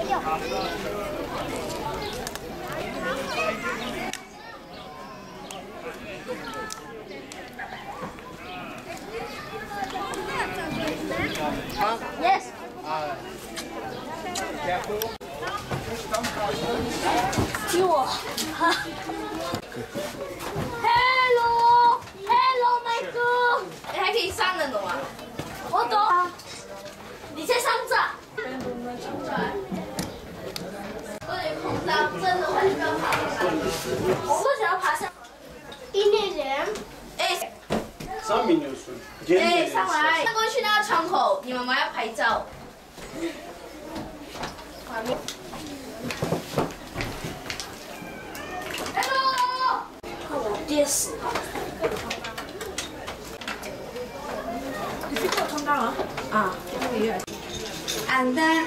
Yes. Hello, hello, Michael。你还可以上人的吗？我懂。你先上这。我得碰到，真的会不要爬上。我不想要爬上。İnerim. Sen mi iniyorsun? 上来，过去那个窗口，你妈妈要拍照。Hello， 看我跌死了。你是给我冲到了？啊，这个月。And then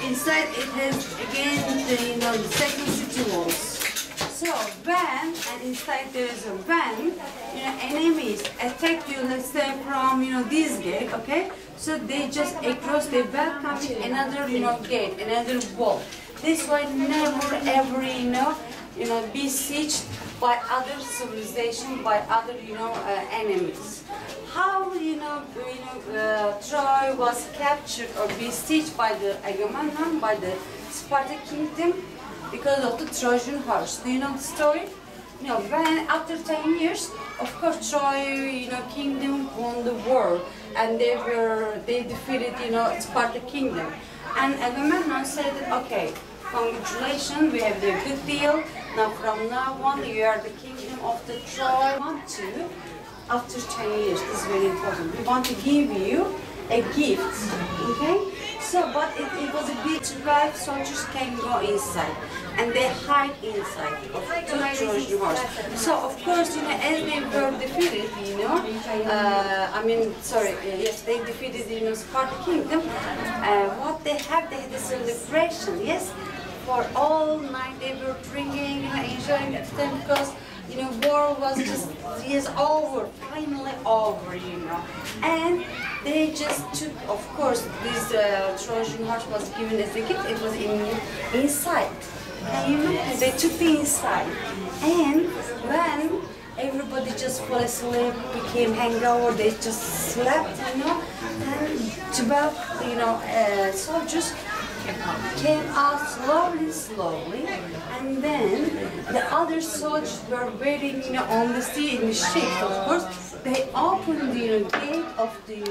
inside it has again the second city walls. So when and inside there is a when enemies attack you, let's say from this gate, okay? So they just across they welcome another gate, another wall. This way never ever be sieged by other civilization, by other enemies. How Troy was captured or besieged by the Agamemnon, by the Sparta kingdom because of the Trojan horse. Do you know the story? When after 10 years, of course Troy kingdom won the war and they defeated Sparta kingdom. And Agamemnon said, okay, congratulations, we have a good deal. Now from now on you are the kingdom of the Troy. Want to, after 10 years, this is very important. We want to give you a gift, okay? So, but it was a bit 12 soldiers can go inside, and they hide inside of the Trojan horse. So, of course, as they were defeated, yes, they defeated, Sparta kingdom. What they had a celebration, yes, for all night they were drinking, enjoying at the time because. War was just over, finally over, and they just took, of course, this Trojan horse was given as a gift. It was inside, and they took the inside, and when everybody just fell asleep, became hangover, they just slept, and 12, soldiers came out slowly, and then the other soldiers were waiting, on the sea in the ship. Of course, they opened the gate of the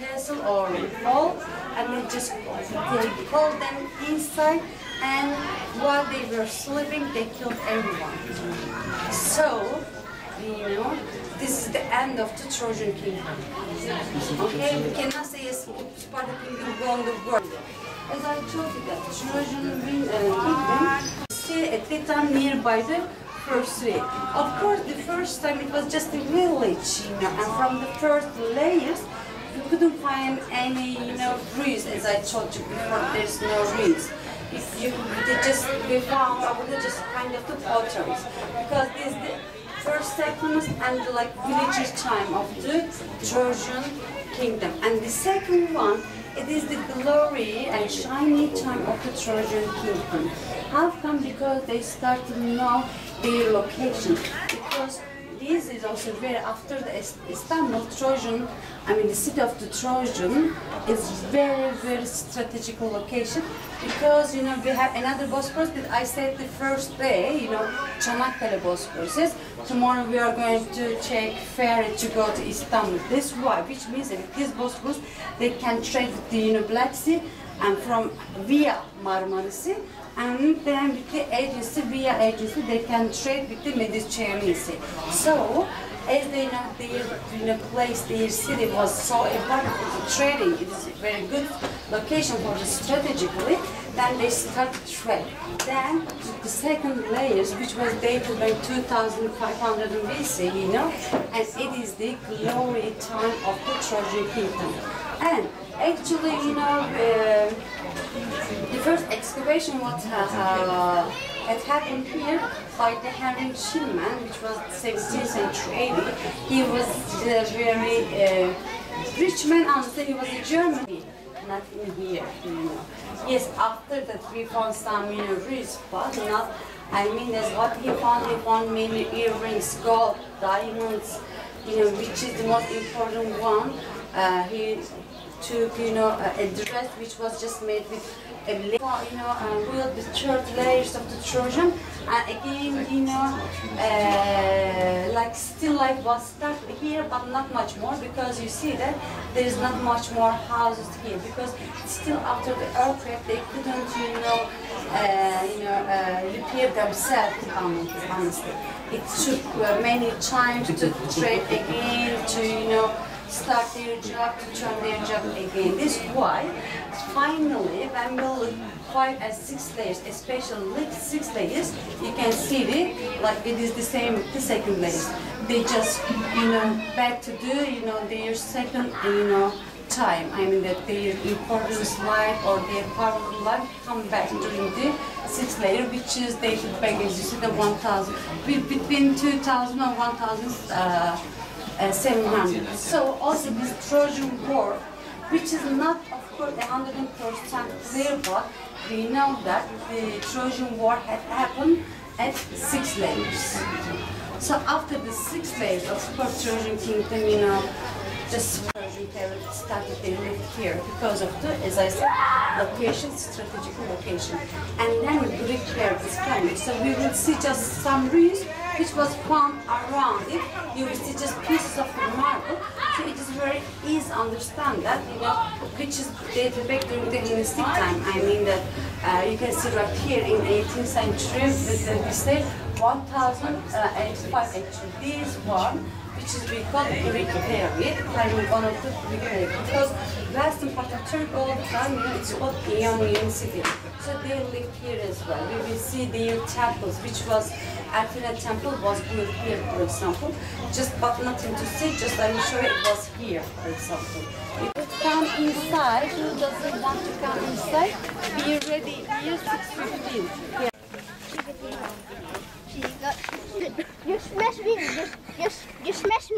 castle or hall, and they called them inside. And while they were sleeping, they killed everyone. So, this is the end of the Trojan kingdom. Okay, we cannot say Sparta kingdom won the war. As I told you that Trojan kingdom still at the time nearby the first city. Of course, the first time it was just a village, and from the first layers you couldn't find any, ruins. As I told you before, there's no ruins. We found just kind of the potteries because this is the first settlements and like villagers time of the Trojan kingdom, and the second one. It is the glory and shiny time of the Trojan kingdom. How come? Because they start to know their location. Because this is also where after the Istanbul, Trojan, the city of the Trojan is very, very strategical location. Because, we have another Bosphorus that I said the first day, Çanakkale Bosphorus. Tomorrow we are going to take ferry to go to Istanbul. This is why, which means that this Bosphorus, they can trade with the Black Sea and from via Marmara Sea. And then with the agency, via agency, they can trade with the Mediterranean Sea. So, as they know, their place, their city was so important for trading, it is a very good location for the strategically, then they start to trade. Then the second layers, which was dated by 2500 BC, and it is the glory time of the Trojan kingdom. And actually, the first excavation what had happened here by the Henry Schillman, which was 16th century AD. He was a very rich man, honestly, he was a German. not in here, you know. Yes, after that we found some, you know, ruins, but not, I mean, that's what he found many earrings, gold, diamonds, you know, which is the most important one. He took, you know, a dress which was just made with a layer, you know, built the third layers of the Trojan, and again, you know, like still life was started here, but not much more, because you see that there is not much more houses here, because still after the earthquake they couldn't, repair themselves. Honestly, it took many times to trade again, to, you know, start their job, to turn their job again. This is why finally when we look 5 and 6 layers, especially 6 layers, you can see it like it is the same with the second layers. They just, you know, back to do, you know, their second, you know, time. I mean that their importance life or their powerful life come back during the 6th layer, which is dated back, as you see, the 1000, between 2000 and 1700. So also this Trojan War, which is not of course 100% clear, but we know that the Trojan War had happened at 6 layers. So after the 6 layers, of course Trojan kingdom, you know, just Trojan period started, they lived here because of the, as I said, location, strategic location. And then Greek period is coming. So we will see just some ruins which was found around it. You will see just pieces of the marble. So it is very easy to understand that, you know, which is dated back during the Hellenistic time. I mean that you can see right here in 18th century, we say 1085 actually. This one, which is we call Greek period, climbing one of the Greek period, because western part of Turkey all the time, you know, it's called Ionian city. So they lived here as well. We will see their temples, which was Athena temple was built here, for example. Just but nothing to see, just let me show you, it was here, for example. If you come inside, who doesn't want to come inside? Be ready here 6:15. Yeah. You smash me. You smash me.